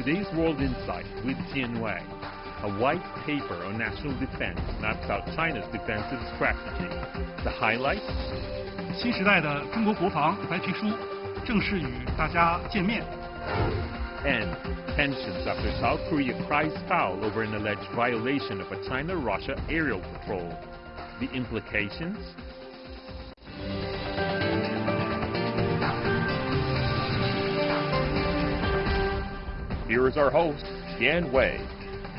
Today's World Insight with Tianwei, a white paper on national defense maps out China's defensive strategy. The highlights? 新时代的中国国防白皮书正式与大家见面。 And tensions after South Korea cries foul over an alleged violation of a China-Russia aerial patrol. The implications? Here is our host, Tianwei.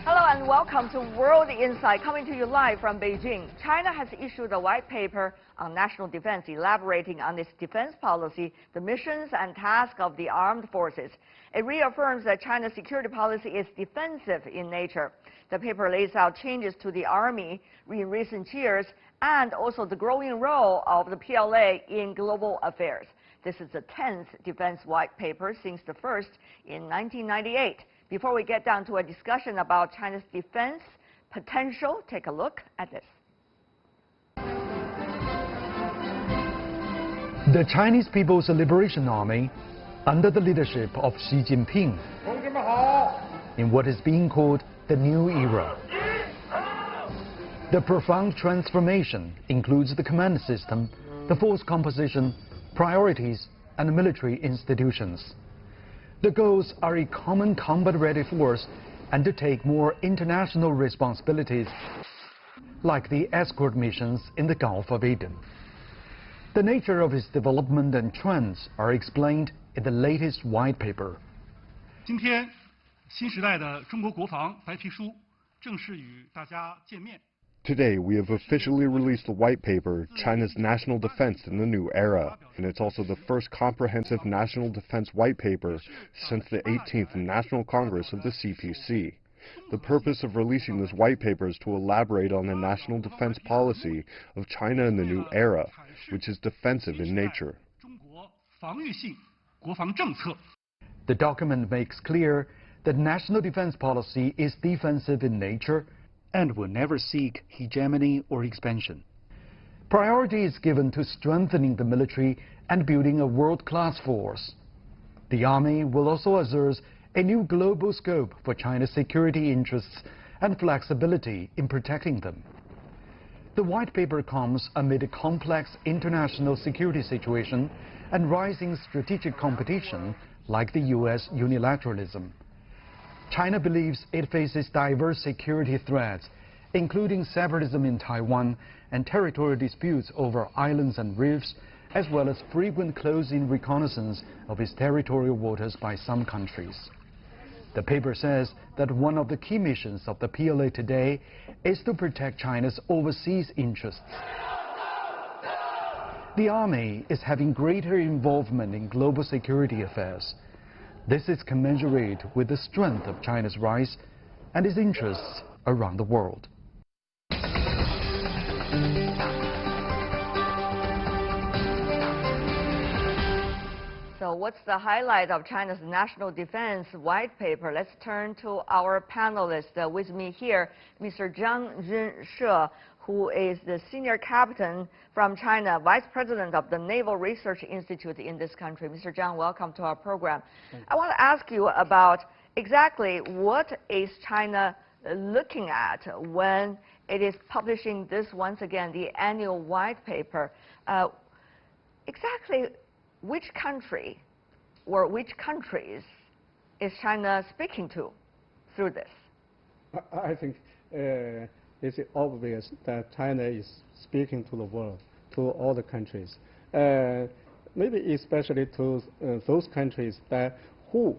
Hello and welcome to World Insight, coming to you live from Beijing. China has issued a white paper on national defense, elaborating on its defense policy, the missions and tasks of the armed forces. It reaffirms that China's security policy is defensive in nature. The paper lays out changes to the army in recent years and also the growing role of the PLA in global affairs. This is the 10th defense white paper since the first in 1998. Before we get down to a discussion about China's defense potential, take a look at this. The Chinese People's Liberation Army, under the leadership of Xi Jinping, in what is being called the new era. The profound transformation includes the command system, the force composition, priorities, and military institutions. The goals are a common combat-ready force and to take more international responsibilities, like the escort missions in the Gulf of Aden. The nature of its development and trends are explained in the latest white paper. 今天，新时代的中国国防白皮书正式与大家见面。 Today, we have officially released the white paper, China's National Defense in the New Era, and it's also the first comprehensive national defense white paper since the 18th National Congress of the CPC. The purpose of releasing this white paper is to elaborate on the national defense policy of China in the new era, which is defensive in nature. The document makes clear that national defense policy is defensive in nature and will never seek hegemony or expansion. Priority is given to strengthening the military and building a world-class force. The Army will also assert a new global scope for China's security interests and flexibility in protecting them. The white paper comes amid a complex international security situation and rising strategic competition like the U.S. unilateralism. China believes it faces diverse security threats, including separatism in Taiwan and territorial disputes over islands and reefs, as well as frequent close-in reconnaissance of its territorial waters by some countries. The paper says that one of the key missions of the PLA today is to protect China's overseas interests. The Army is having greater involvement in global security affairs. This is commensurate with the strength of China's rise and its interests around the world. So what's the highlight of China's national defense white paper? Let's turn to our panelists. With me here, Mr. Zhang Junshe, who is the senior captain from China, vice president of the Naval Research Institute in this country. Mr. Zhang, welcome to our program. I want to ask you about exactly what is China looking at when it is publishing this, once again, the annual white paper. Exactly which country or which countries is China speaking to through this? I think it's obvious that China is speaking to the world, to all the countries. Maybe especially to those countries that who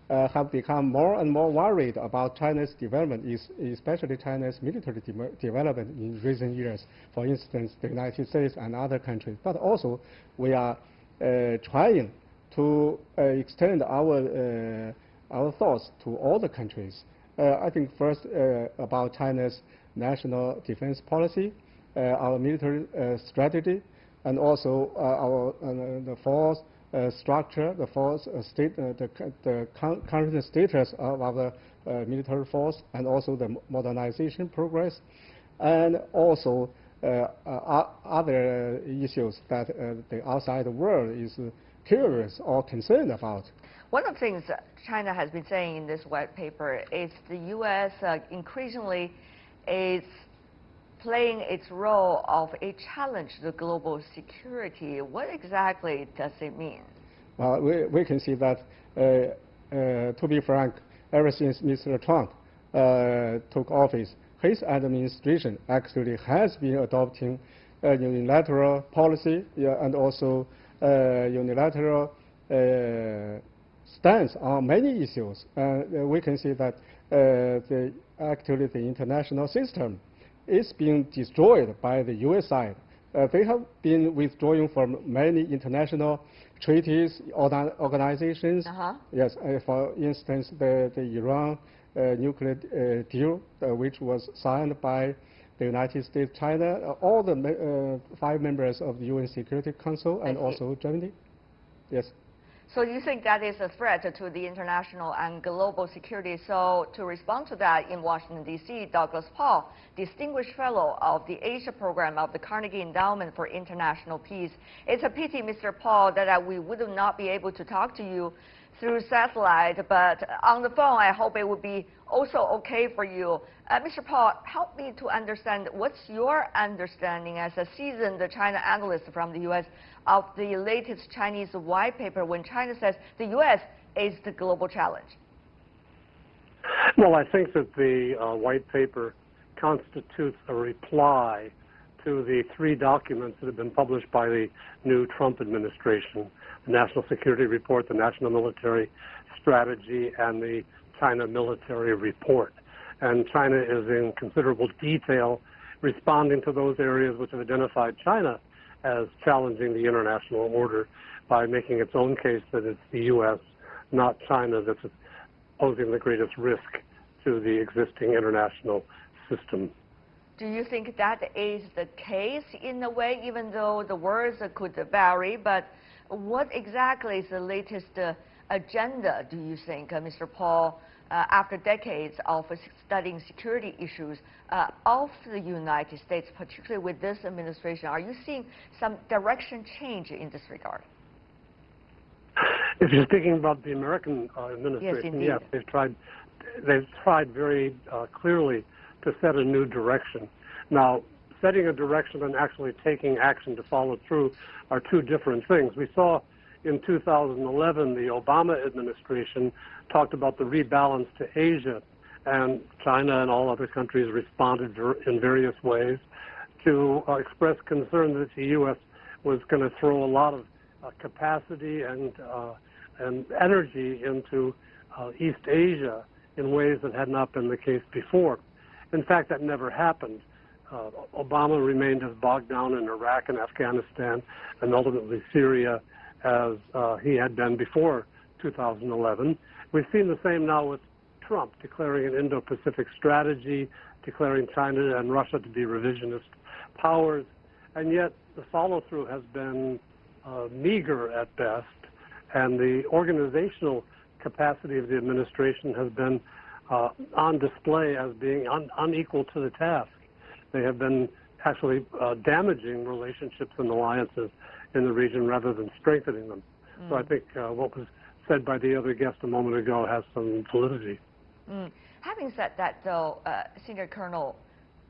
have become more and more worried about China's development, especially China's military development in recent years. For instance, the United States and other countries. But also, we are trying to extend our thoughts to all the countries. I think first about China's national defense policy, our military strategy, and also the force structure, the force state, the current status of our military force, and also the modernization progress, and also other issues that the outside world is curious or concerned about. One of the things China has been saying in this white paper is the U.S. Increasingly is playing its role of a challenge to global security. What exactly does it mean? Well, we can see that, to be frank, ever since Mr. Trump took office, his administration actually has been adopting a unilateral policy, and also unilateral stance on many issues. We can see that actually the international system is being destroyed by the U.S. side. They have been withdrawing from many international treaties, organizations. Yes, for instance, the Iran nuclear deal, which was signed by the United States, China, all the 5 members of the UN Security Council, and also Germany. Yes. So you think that is a threat to the international and global security? So to respond to that, in Washington, D.C., Douglas Paul, Distinguished Fellow of the Asia Program of the Carnegie Endowment for International Peace. It's a pity, Mr. Paul, that we would not be able to talk to you through satellite, but on the phone, I hope it would be also okay for you. Mr. Paul, help me to understand, what's your understanding as a seasoned China analyst from the U.S. of the latest Chinese white paper when China says the U.S. is the global challenge? Well, I think that the white paper constitutes a reply to the 3 documents that have been published by the new Trump administration: the National Security Report, the National Military Strategy, and the China Military Report. And China is in considerable detail responding to those areas which have identified China as challenging the international order by making its own case that it's the U.S., not China, that's posing the greatest risk to the existing international system. Do you think that is the case in a way, even though the words could vary? But what exactly is the latest agenda, do you think, Mr. Paul, after decades of studying security issues of the United States, particularly with this administration? Are you seeing some direction change in this regard? If you're speaking about the American administration, yes, they've tried very clearly to set a new direction. Now, setting a direction and actually taking action to follow through are 2 different things. We saw in 2011, the Obama administration talked about the rebalance to Asia, and China and all other countries responded in various ways to express concern that the U.S. was going to throw a lot of capacity and energy into East Asia in ways that had not been the case before. In fact, that never happened. Obama remained as bogged down in Iraq and Afghanistan and ultimately Syria as he had been before 2011. We've seen the same now with Trump declaring an Indo-Pacific strategy, declaring China and Russia to be revisionist powers, and yet the follow-through has been meager at best, and the organizational capacity of the administration has been on display as being unequal to the task. They have been actually damaging relationships and alliances in the region rather than strengthening them. So I think what was said by the other guest a moment ago has some validity. Having said that, though, Senior Colonel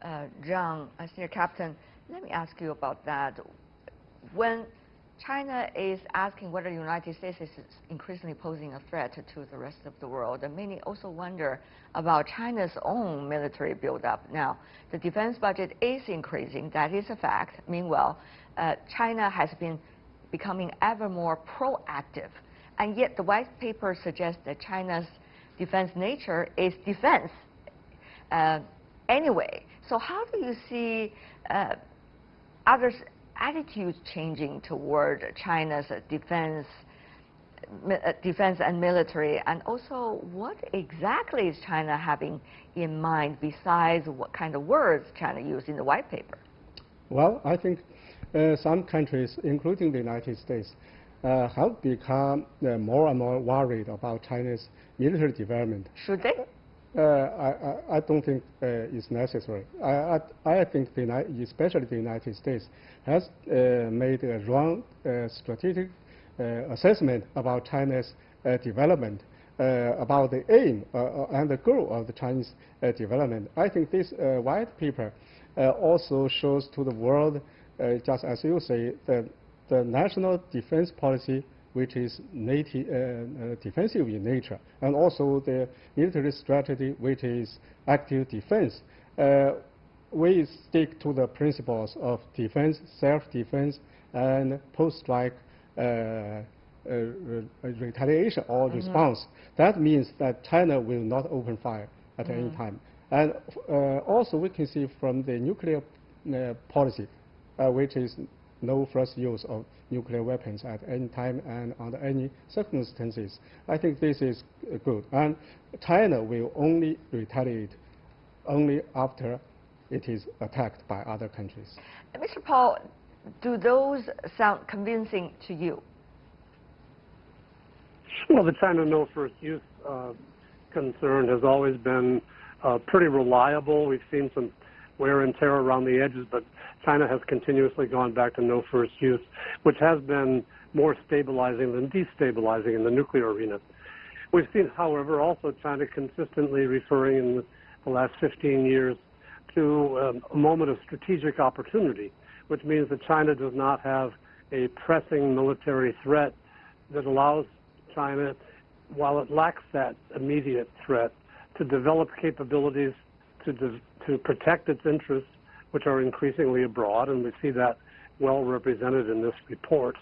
Zhang, Senior Captain, let me ask you about that. When China is asking whether the United States is increasingly posing a threat to the rest of the world, and many also wonder about China's own military buildup. Now, the defense budget is increasing, that is a fact. Meanwhile, China has been becoming ever more proactive, and yet the white paper suggests that China's defense nature is defense anyway. So how do you see others' attitudes changing toward China's defense and military, and also what exactly is China having in mind besides what kind of words China used in the white paper? Well, I think some countries, including the United States, have become more and more worried about China's military development. Should they? I don't think it's necessary. I think especially the United States has made a wrong strategic assessment about China's development, about the aim and the goal of the Chinese development. I think this white paper also shows to the world, just as you say, the national defense policy, which is defensive in nature, and also the military strategy, which is active defense. We stick to the principles of defense, self-defense, and post-strike retaliation or response. That means that China will not open fire at any time. And also we can see from the nuclear policy, which is no first use of nuclear weapons at any time and under any circumstances. I think this is good. And China will only retaliate only after it is attacked by other countries. Mr. Paul, do those sound convincing to you? Well, the China no first use concern has always been pretty reliable. We've seen some wear and tear around the edges, but China has continuously gone back to no first use, which has been more stabilizing than destabilizing in the nuclear arena. We've seen, however, also China consistently referring in the last 15 years to a moment of strategic opportunity, which means that China does not have a pressing military threat that allows China, while it lacks that immediate threat, to develop capabilities to protect its interests, which are increasingly abroad, and we see that well represented in this report,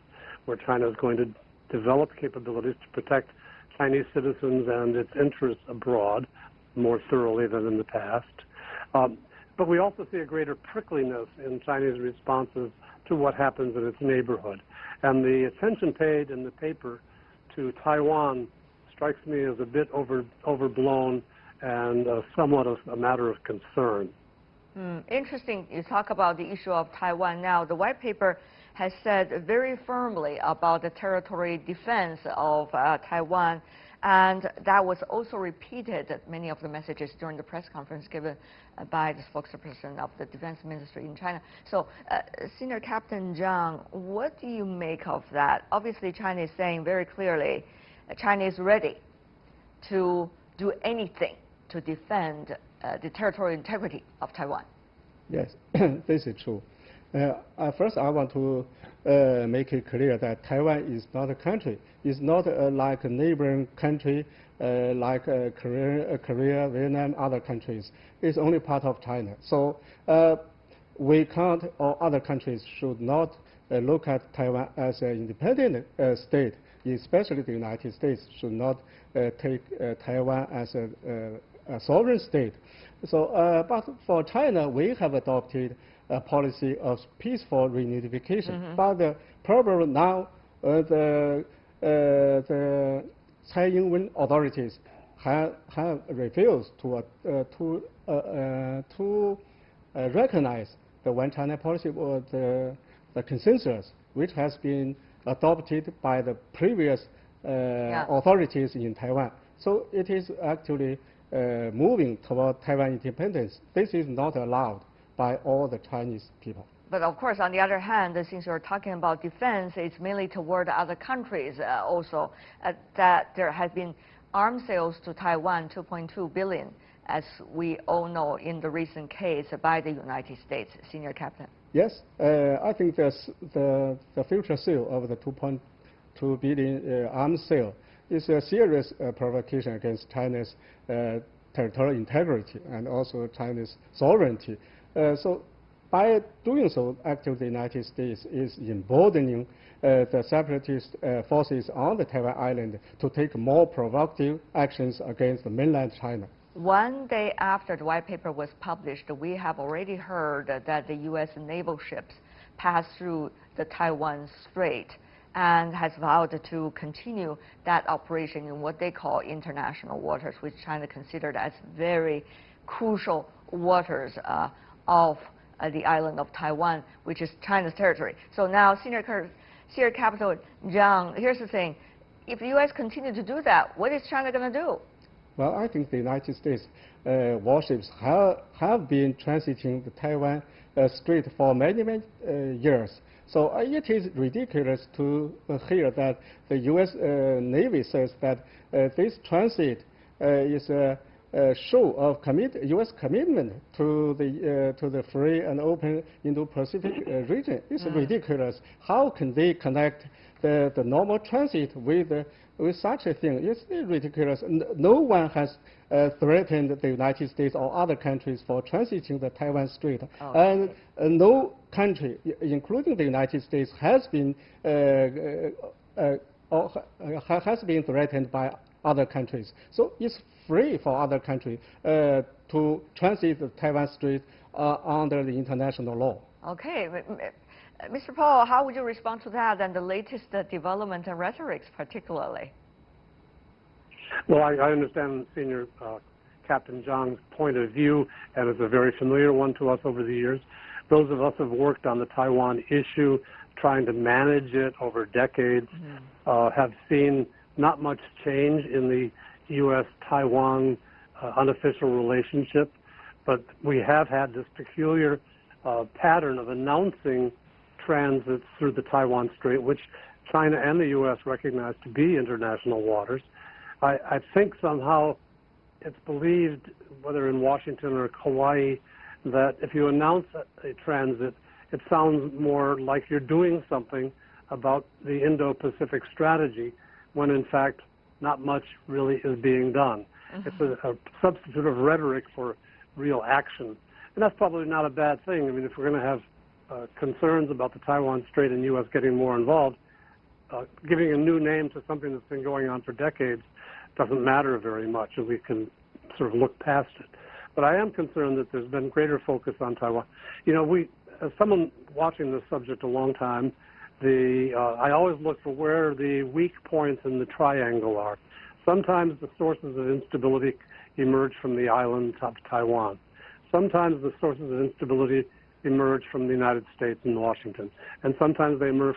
where China is going to develop capabilities to protect Chinese citizens and its interests abroad more thoroughly than in the past. But we also see a greater prickliness in Chinese responses to what happens in its neighborhood. And the attention paid in the paper to Taiwan strikes me as a bit overblown and somewhat of a matter of concern. Interesting. You talk about the issue of Taiwan now. The white paper has said very firmly about the territory defense of Taiwan, and that was also repeated at many of the messages during the press conference given by the spokesperson of the Defense Ministry in China. So, Senior Captain Zhang, what do you make of that? Obviously, China is saying very clearly China is ready to do anything to defend the territorial integrity of Taiwan. Yes, this is true. First, I want to make it clear that Taiwan is not a country. It's not like a neighboring country like Korea, Vietnam, other countries. It's only part of China. So we can't, or other countries should not look at Taiwan as an independent state, especially the United States should not take Taiwan as a sovereign state. So, but for China, we have adopted a policy of peaceful reunification. But the problem now, the Tsai Ing-wen authorities have refused to recognize the One China policy or the consensus, which has been adopted by the previous authorities in Taiwan. So it is actually moving toward Taiwan independence. This is not allowed by all the Chinese people. But of course, on the other hand, since you're talking about defense, it's mainly toward other countries also, that there has been arms sales to Taiwan, 2.2 billion, as we all know in the recent case by the United States. Senior Captain. Yes, I think the future sale of the 2.2 billion arms sale is a serious provocation against China's territorial integrity and also China's sovereignty. So by doing so, actually the United States is emboldening the separatist forces on the Taiwan island to take more provocative actions against the mainland China. One day after the white paper was published, we have already heard that the U.S. naval ships passed through the Taiwan Strait and has vowed to continue that operation in what they call international waters, which China considered as very crucial waters of the island of Taiwan, which is China's territory. So now, Senior Captain Zhang, here's the thing. If the U.S. continue to do that, what is China going to do? Well, I think the United States warships have been transiting the Taiwan Strait for many years. So it is ridiculous to hear that the U.S. Navy says that this transit is a show of U.S. commitment to the free and open Indo-Pacific region. It's ridiculous. How can they connect the normal transit with such a thing? It's ridiculous. No one has threatened the United States or other countries for transiting the Taiwan Strait, and no country, including the United States, has been threatened by other countries. So it's free for other countries to transit the Taiwan Strait under the international law. Okay. Mr. Paul, how would you respond to that and the latest development and rhetorics particularly? Well, I understand Senior Captain Zhang's point of view, and it's a very familiar one to us over the years. Those of us who have worked on the Taiwan issue, trying to manage it over decades, have seen not much change in the U.S.-Taiwan unofficial relationship, but we have had this peculiar pattern of announcing transits through the Taiwan Strait, which China and the U.S. recognize to be international waters. I think somehow it's believed, whether in Washington or Hawaii, that if you announce a transit, it sounds more like you're doing something about the Indo-Pacific strategy, when in fact not much really is being done. It's a substitute of rhetoric for real action. And that's probably not a bad thing. I mean, if we're going to have concerns about the Taiwan Strait and U.S. getting more involved, giving a new name to something that's been going on for decades doesn't matter very much, and we can sort of look past it. But I am concerned that there's been greater focus on Taiwan. You know, as someone watching this subject a long time, I always look for where the weak points in the triangle are. Sometimes the sources of instability emerge from the island of Taiwan. Sometimes the sources of instability emerge from the United States and Washington. And sometimes they emerge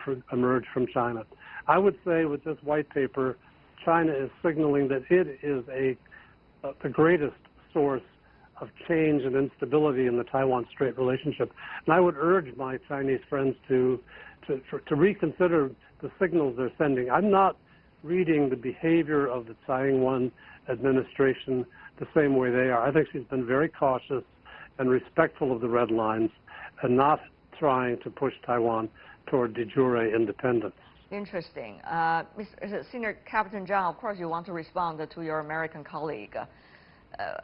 from China. I would say with this white paper, China is signaling that it is the greatest source of change and instability in the Taiwan Strait relationship. And I would urge my Chinese friends to reconsider the signals they're sending. I'm not reading the behavior of the Tsai Ing-wen administration the same way they are. I think she's been very cautious and respectful of the red lines and not trying to push Taiwan toward de jure independence. Interesting. Senior Captain Zhang, of course you want to respond to your American colleague.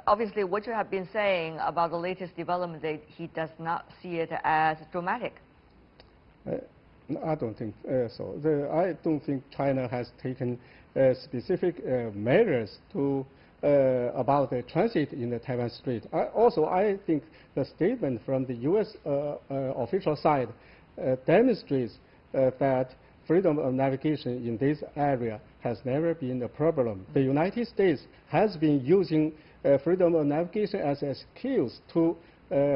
Obviously, what you have been saying about the latest development, that he does not see it as dramatic. I don't think so. I don't think China has taken specific measures about the transit in the Taiwan Strait. I think the statement from the U.S. Official side demonstrates that freedom of navigation in this area has never been a problem. The United States has been using freedom of navigation as an excuse to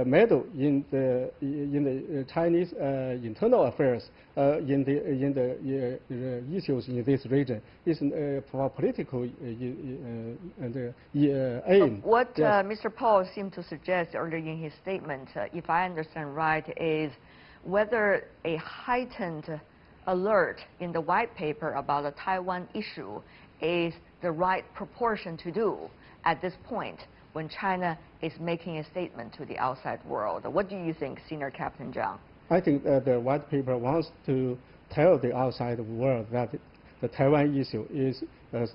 meddle in the Chinese internal affairs, in the issues in this region. It's for political aim. What Mr. Paul seemed to suggest earlier in his statement, if I understand right, is whether a heightened alert in the white paper about the Taiwan issue is the right proportion to do at this point when China is making a statement to the outside world. What do you think, Senior Captain Zhang? I think the white paper wants to tell the outside world that the Taiwan issue is a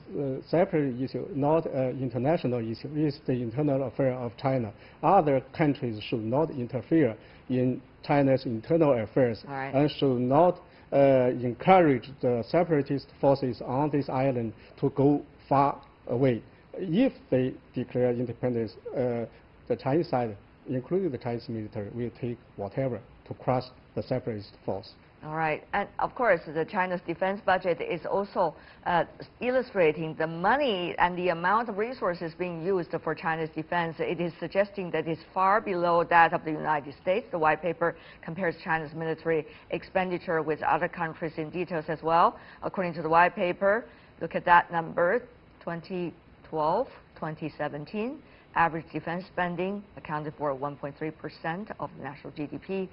separate issue, not an international issue. It's the internal affair of China. Other countries should not interfere in China's internal affairs and should not encourage the separatist forces on this island to go far away. If they declare independence, the Chinese side, including the Chinese military, will take whatever to crush the separatist force. All right. And of course, China's defense budget is also illustrating the money and the amount of resources being used for China's defense. It is suggesting that it's far below that of the United States. The white paper compares China's military expenditure with other countries in details as well. According to the white paper, look at that number, 20 2012, 2017, average defense spending accounted for 1.3% of the national GDP.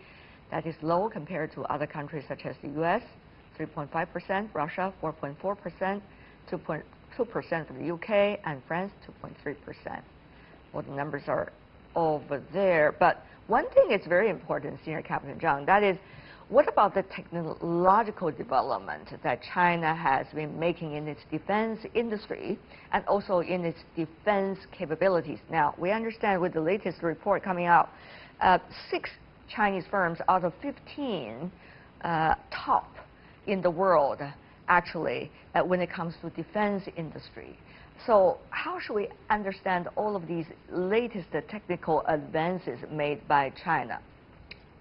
That is low compared to other countries such as the US, 3.5%, Russia, 4.4%, 2.2% for the UK, and France, 2.3%. Well, the numbers are over there. But one thing is very important, Senior Captain Zhang, that is, what about the technological development that China has been making in its defense industry and also in its defense capabilities? Now, we understand with the latest report coming out, 6 Chinese firms out of 15 top in the world, actually, when it comes to defense industry. So how should we understand all of these latest technical advances made by China?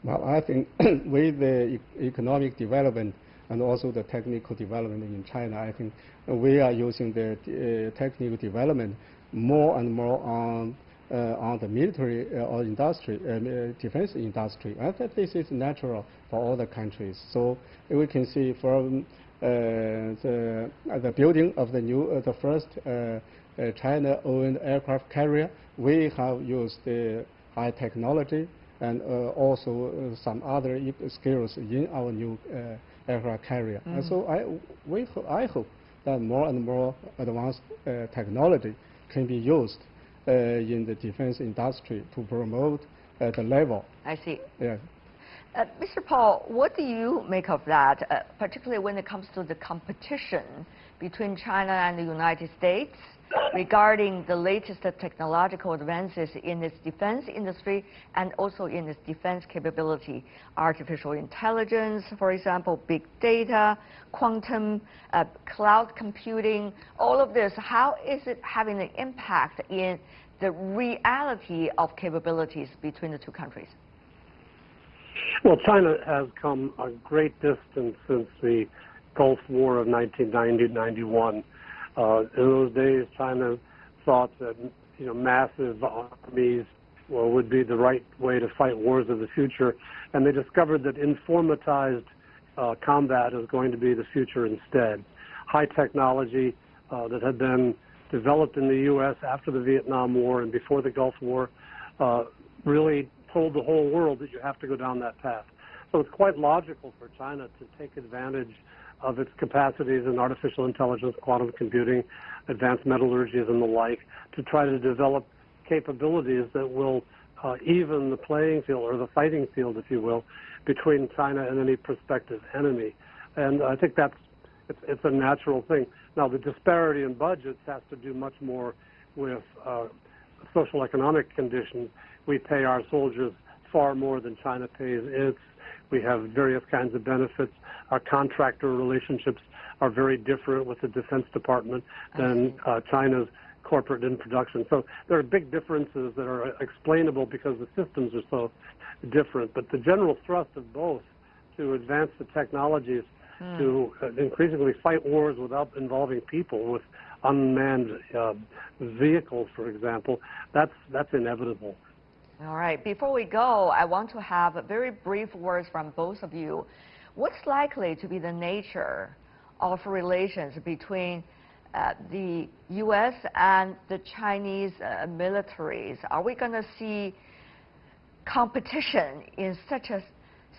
Well, I think with the economic development and also the technical development in China, I think we are using the technical development more and more on the military or industry, defense industry. I think this is natural for all the countries. So we can see from the building of the first China-owned aircraft carrier, we have used the high technology and also some other skills in our new aircraft carrier. And so I hope that more and more advanced technology can be used in the defense industry to promote the level. I see. Yeah. Mr. Paul, what do you make of that, particularly when it comes to the competition between China and the United States regarding the latest technological advances in its defense industry and also in its defense capability, artificial intelligence, for example, big data, quantum, cloud computing, all of this, how is it having an impact in the reality of capabilities between the two countries? Well, China has come a great distance since the Gulf War of 1990-91. In those days, China thought that massive armies would be the right way to fight wars of the future, and they discovered that informatized combat is going to be the future instead. High technology that had been developed in the U.S. after the Vietnam War and before the Gulf War really told the whole world that you have to go down that path. So it's quite logical for China to take advantage of its capacities in artificial intelligence, quantum computing, advanced metallurgies and the like, to try to develop capabilities that will even the playing field, or the fighting field, if you will, between China and any prospective enemy. And I think it's a natural thing. Now, the disparity in budgets has to do much more with social economic conditions. We pay our soldiers far more than China pays its. We have various kinds of benefits. Our contractor relationships are very different with the Defense Department than China's corporate in production. So there are big differences that are explainable because the systems are so different. But the general thrust of both, to advance the technologies to increasingly fight wars without involving people, with unmanned vehicles, for example, that's inevitable. All right. Before we go, I want to have very brief words from both of you. What's likely to be the nature of relations between the U.S. and the Chinese militaries? Are we going to see competition in such a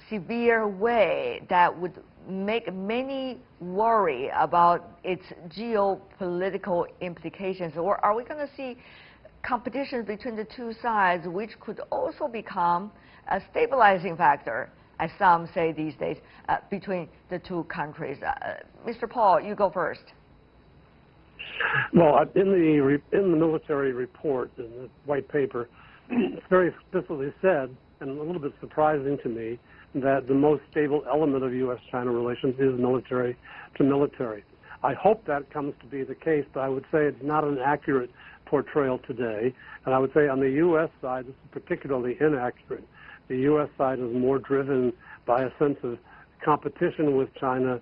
severe way that would make many worry about its geopolitical implications? Or are we going to see competition between the two sides, which could also become a stabilizing factor, as some say these days, between the two countries? Mr. Paul, you go first. Well, in the military report, in the white paper, it's very explicitly said, and a little bit surprising to me, that the most stable element of U.S.-China relations is military to military. I hope that comes to be the case, but I would say it's not an accurate portrayal today. And I would say on the U.S. side, this is particularly inaccurate. The U.S. side is more driven by a sense of competition with China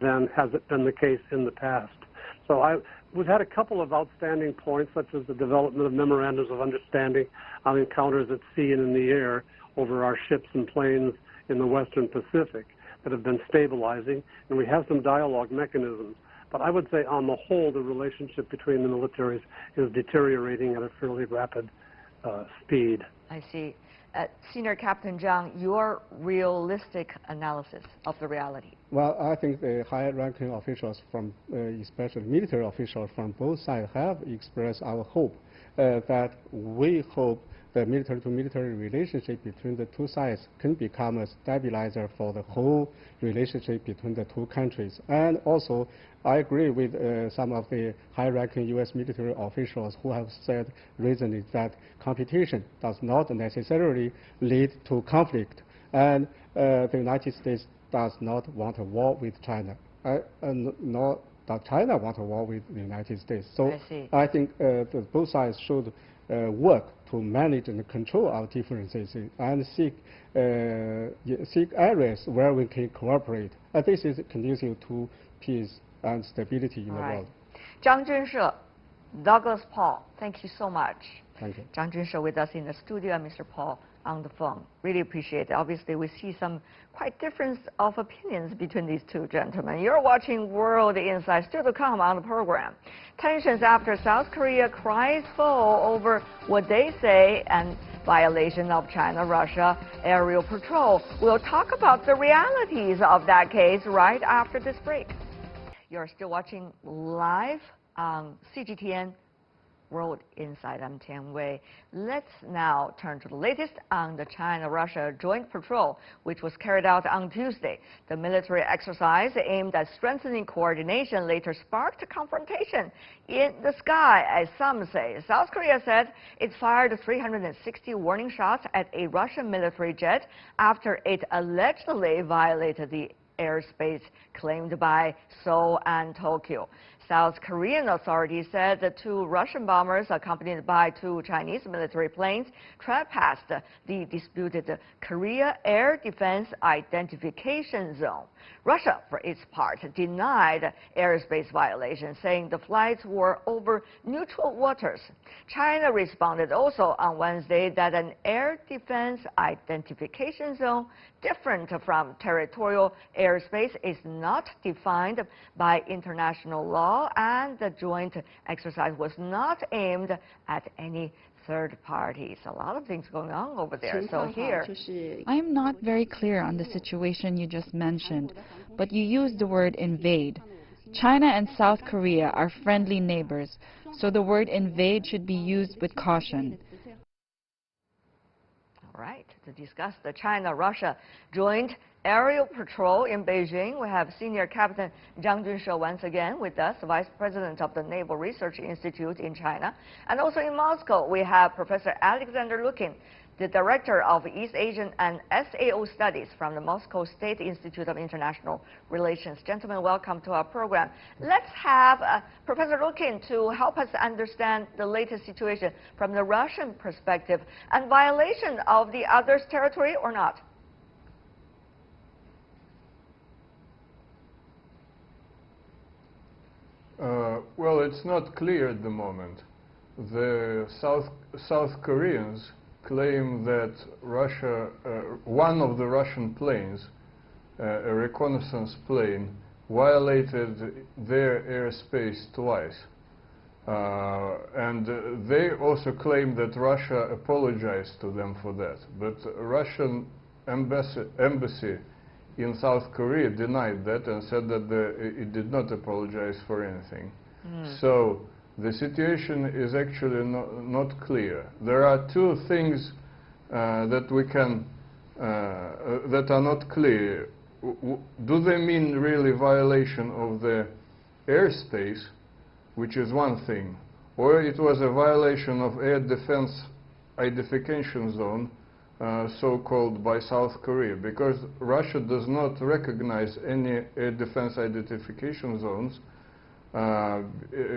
than has it been the case in the past. So we've had a couple of outstanding points, such as the development of memorandums of understanding on encounters at sea and in the air over our ships and planes in the Western Pacific that have been stabilizing. And we have some dialogue mechanisms But I would say on the whole, the relationship between the militaries is deteriorating at a fairly rapid speed. I see. Senior Captain Zhang, your realistic analysis of the reality. Well, I think the high-ranking officials from, especially military officials from both sides, have expressed our hope that we hope the military-to-military relationship between the two sides can become a stabilizer for the whole relationship between the two countries. And also, I agree with some of the high-ranking U.S. military officials who have said recently that competition does not necessarily lead to conflict, and the United States does not want a war with China, nor does China want a war with the United States. So I think both sides should work to manage and control our differences and seek areas where we can cooperate. This is conducive to peace and stability in the world. Zhang Junshe, Douglas Paul, thank you so much. Thank you. Zhang Junshe with us in the studio and Mr. Paul on the phone. Really appreciate it. Obviously, we see some quite difference of opinions between these two gentlemen. You're watching World Insight, still to come on the program. Tensions after South Korea cries fall over what they say and violation of China-Russia aerial patrol. We'll talk about the realities of that case right after this break. You're still watching live on CGTN World Insight. I'm Tian Wei. Let's now turn to the latest on the China-Russia joint patrol, which was carried out on Tuesday. The military exercise aimed at strengthening coordination later sparked a confrontation in the sky, as some say. South Korea said it fired 360 warning shots at a Russian military jet after it allegedly violated the airspace claimed by Seoul and Tokyo. South Korean authorities said the two Russian bombers, accompanied by two Chinese military planes, trespassed the disputed Korea Air Defense Identification Zone. Russia, for its part, denied airspace violations, saying the flights were over neutral waters. China responded also on Wednesday that an air defense identification zone different from territorial airspace is not defined by international law, and the joint exercise was not aimed at any third parties. A lot of things going on over there. So here, I am not very clear on the situation you just mentioned, but you used the word invade. China and South Korea are friendly neighbors, so the word invade should be used with caution. All right, to discuss the China-Russia joint aerial patrol in Beijing, we have Senior Captain Zhang Junshe once again with us, Vice President of the Naval Research Institute in China. And also in Moscow, we have Professor Alexander Lukin, the Director of East Asian and SAO Studies from the Moscow State Institute of International Relations. Gentlemen, welcome to our program. Let's have Professor Lukin to help us understand the latest situation from the Russian perspective and violation of the other's territory or not. Well, it's not clear at the moment. The South Koreans claim that Russia, one of the Russian planes, a reconnaissance plane, violated their airspace twice. And they also claim that Russia apologized to them for that. But Russian embassy in South Korea denied that and said that it did not apologize for anything. So the situation is actually not clear. There are two things that we can that are not clear. Do they mean really violation of the airspace, which is one thing, or it was a violation of air defense identification zone, so-called by South Korea, because Russia does not recognize any air defense identification zones,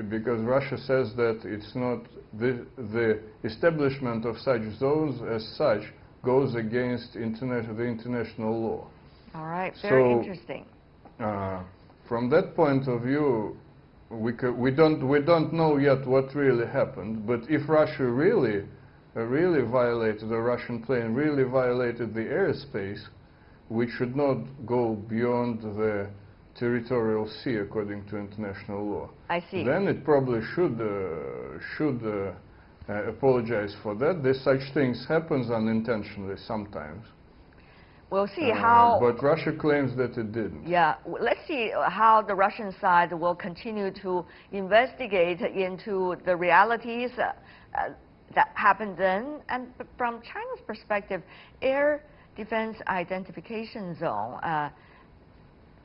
because Russia says that it's not the establishment of such zones as such goes against the international law. All right, very interesting. From that point of view, we don't know yet what really happened. But if Russia really violated, the Russian plane really violated the airspace, which should not go beyond the territorial sea according to international law. I see. Then it probably should apologize for that. Such things happens unintentionally sometimes. We'll see how. But Russia claims that it didn't. Yeah, let's see how the Russian side will continue to investigate into the realities that happened then. And from China's perspective, air defense identification zone,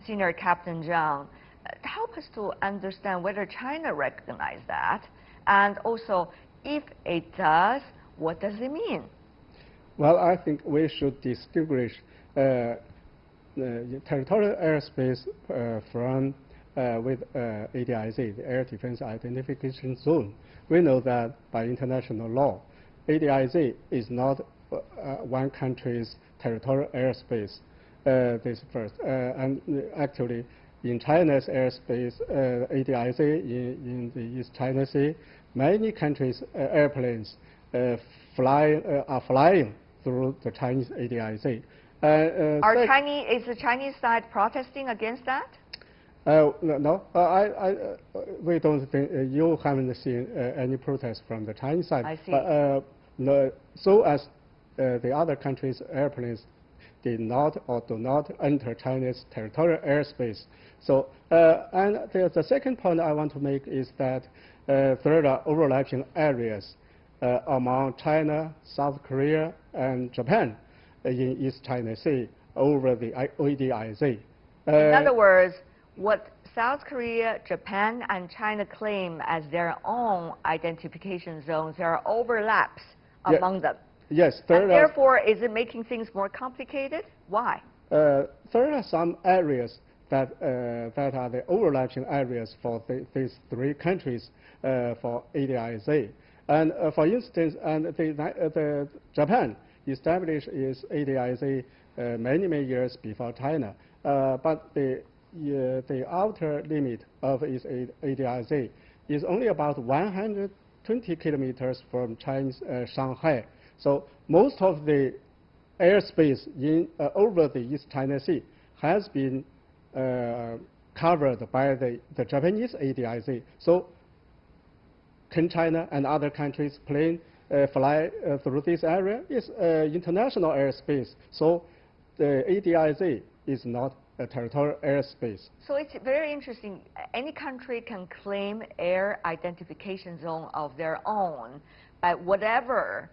Senior Captain Zhang, help us to understand whether China recognizes that, and also if it does, what does it mean? Well, I think we should distinguish territorial airspace from with ADIZ, the Air Defense Identification Zone. We know that by international law, ADIZ is not one country's territorial airspace. This first, and actually, in China's airspace, ADIZ in the East China Sea, many countries' airplanes are flying through the Chinese ADIZ. Is the Chinese side protesting against that? No, we don't think you haven't seen any protest from the Chinese side. I see. No, so as the other countries' airplanes did not or do not enter China's territorial airspace. So, and the second point I want to make is that there are overlapping areas among China, South Korea, and Japan in East China Sea over the ADIZ. In other words, what South Korea, Japan, and China claim as their own identification zones, there are overlaps among them. Yes. And therefore, is it making things more complicated? Why? There are some areas that are the overlapping areas for these three countries for ADIZ. And for instance, the Japan established its ADIZ many years before China, but the outer limit of its ADIZ is only about 120 kilometers from Chinese Shanghai. So most of the airspace over the East China Sea has been covered by the Japanese ADIZ. So can China and other countries fly through this area? It's international airspace. So the ADIZ is not a territorial airspace. So it's very interesting. Any country can claim air identification zone of their own by whatever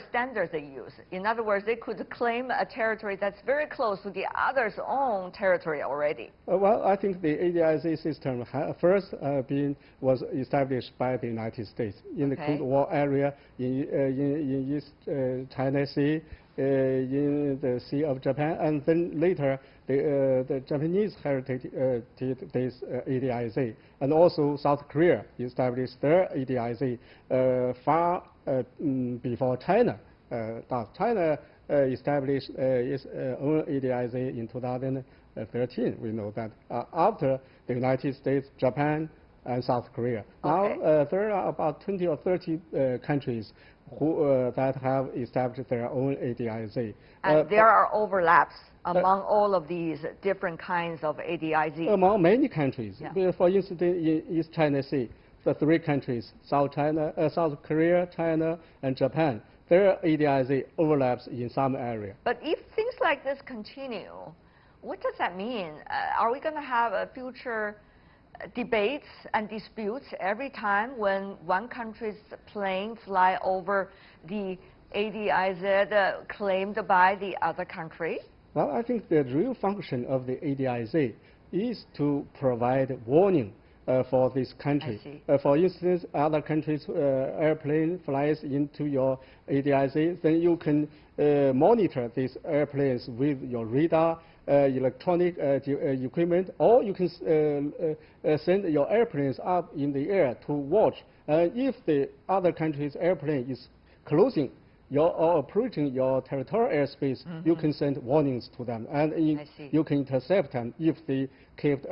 standards they use. In other words, they could claim a territory that's very close to the other's own territory already. Well, I think the ADIZ system first was established by the United States in the Cold War area in East China Sea, in the Sea of Japan, and then later the Japanese heritage this ADIZ, and also South Korea established their ADIZ far before China. China established its own ADIZ in 2013. We know that after the United States, Japan, and South Korea. Now there are about 20 or 30 countries that have established their own ADIZ. And there are overlaps among all of these different kinds of ADIZ? Among many countries. Yeah. For instance, in East China Sea, the three countries, South Korea, China, and Japan, their ADIZ overlaps in some area. But if things like this continue, what does that mean? Are we going to have a future debates and disputes every time when one country's plane fly over the ADIZ claimed by the other country? Well, I think the real function of the ADIZ is to provide warning for this country. For instance, other countries' airplane flies into your ADIZ, then you can monitor these airplanes with your radar, electronic equipment, or you can send your airplanes up in the air to watch. If the other country's airplane is closing or approaching your territorial airspace, you can send warnings to them, and you can intercept them if they keep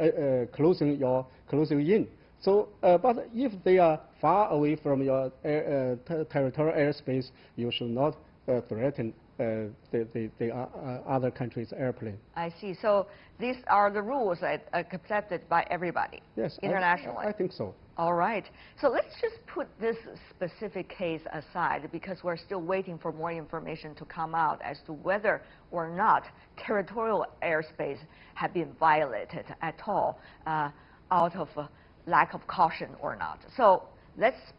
closing in. So, but if they are far away from your territorial airspace, you should not threaten the other countries' airplane. I see. So these are the rules that are accepted by everybody. Yes, internationally. I think so. All right. So let's just put this specific case aside because we're still waiting for more information to come out as to whether or not territorial airspace have been violated at all out of lack of caution or not. So let's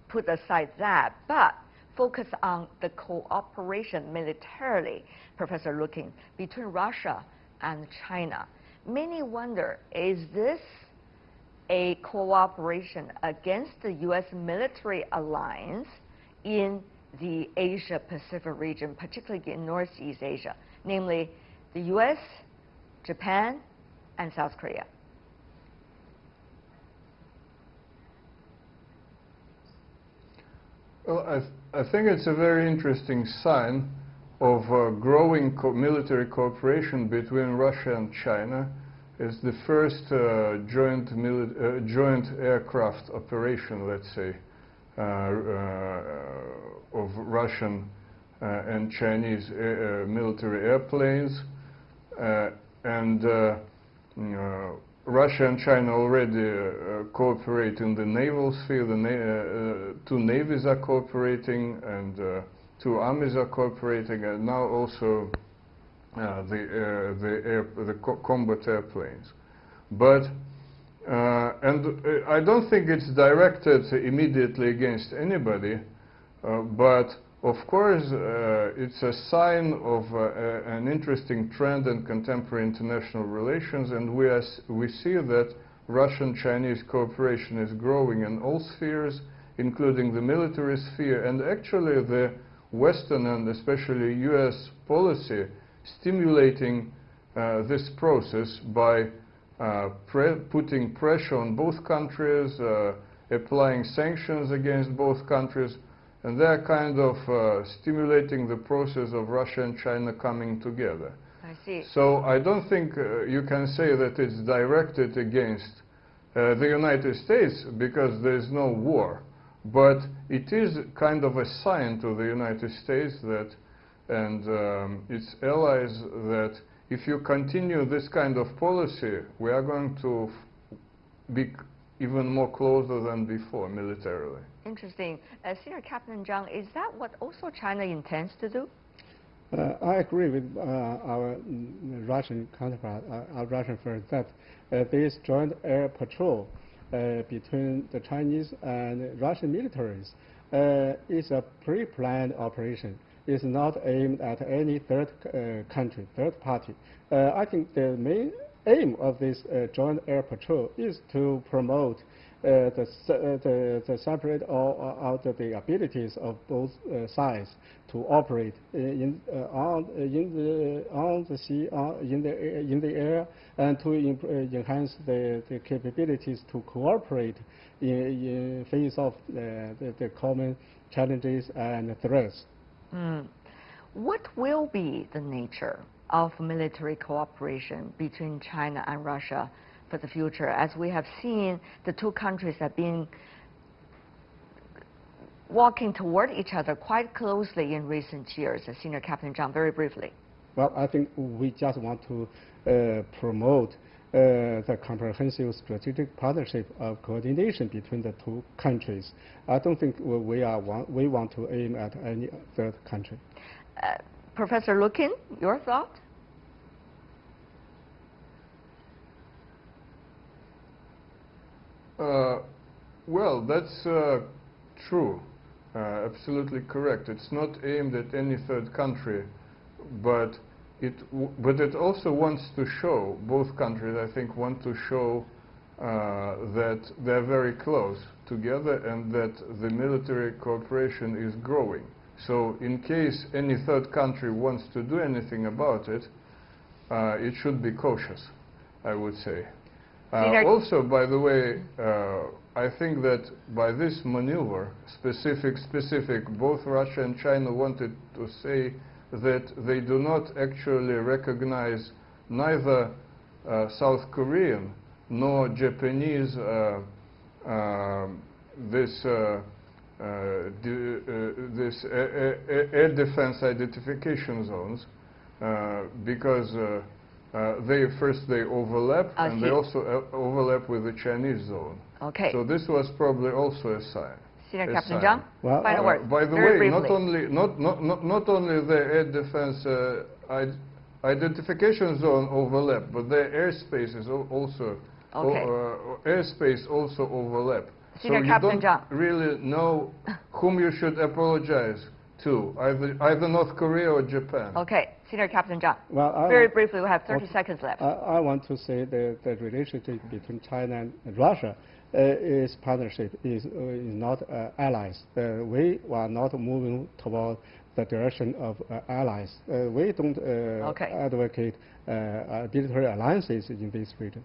put aside that, but focus on the cooperation militarily, Professor Looking, between Russia and China. Many wonder, is this a cooperation against the U.S. military alliance in the Asia-Pacific region, particularly in Northeast Asia, namely the U.S., Japan, and South Korea? Well, I think it's a very interesting sign of growing military cooperation between Russia and China. It's the first joint aircraft operation, let's say, of Russian and Chinese military airplanes. Russia and China already cooperate in the naval sphere. Two navies are cooperating, and two armies are cooperating, and now also the combat airplanes. But I don't think it's directed immediately against anybody, but of course it's a sign of an interesting trend in contemporary international relations, and we see that Russian-Chinese cooperation is growing in all spheres, including the military sphere, and actually the Western and especially US policy stimulating this process by putting pressure on both countries, applying sanctions against both countries, and they're kind of stimulating the process of Russia and China coming together. I see. So I don't think you can say that it's directed against the United States because there is no war, but it is kind of a sign to the United States that and its allies that if you continue this kind of policy, we are going to be even more closer than before militarily. Interesting. Senior Captain Zhang, is that what also China intends to do? I agree with our Russian counterpart, our Russian friends, that this joint air patrol between the Chinese and Russian militaries is a pre-planned operation. It's not aimed at any third country, third party. I think the main aim of this joint air patrol is to promote the separate or the abilities of both sides to operate on the sea, in the air, and to enhance the capabilities to cooperate in face of the common challenges and threats. What will be the nature of military cooperation between China and Russia for the future? As we have seen, the two countries have been walking toward each other quite closely in recent years. Senior Captain Zhang, very briefly. Well, I think we just want to promote the comprehensive strategic partnership of coordination between the two countries. I don't think we want to aim at any third country. Professor Lukin, your thought? Well, that's true. Absolutely correct. It's not aimed at any third country, but it also wants to show, both countries I think want to show that they're very close together and that the military cooperation is growing. So in case any third country wants to do anything about it, it should be cautious, I would say. Also, by the way, I think that by this maneuver, specific, both Russia and China wanted to say that they do not actually recognize neither South Korean nor Japanese this this air defense identification zones because they overlap and they also overlap with the Chinese zone. Okay. So this was probably also a sign. Senior Captain Zhang, final word. By the way, not only the air defense identification zone overlap, but their airspace is also airspace also overlap. Senior so Captain you don't really know whom you should apologize to, either North Korea or Japan. Okay, Senior Captain Zhang. Well, very briefly, we have 30 seconds left. I want to say the relationship between China and Russia is partnership, is not allies. We are not moving toward the direction of allies. We don't advocate military alliances in this region.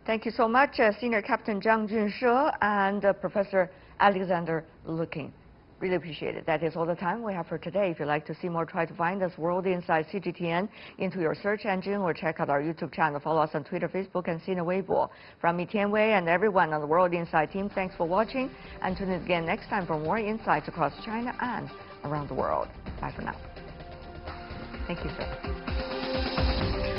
Thank you so much, Senior Captain Zhang Junshe and Professor Alexander Lukin. Really appreciate it. That is all the time we have for today. If you'd like to see more, try to find us World Insight CGTN into your search engine or check out our YouTube channel. Follow us on Twitter, Facebook, and Sina Weibo. From me, Tian Wei, and everyone on the World Insight team, thanks for watching. And tune in again next time for more insights across China and around the world. Bye for now. Thank you, sir.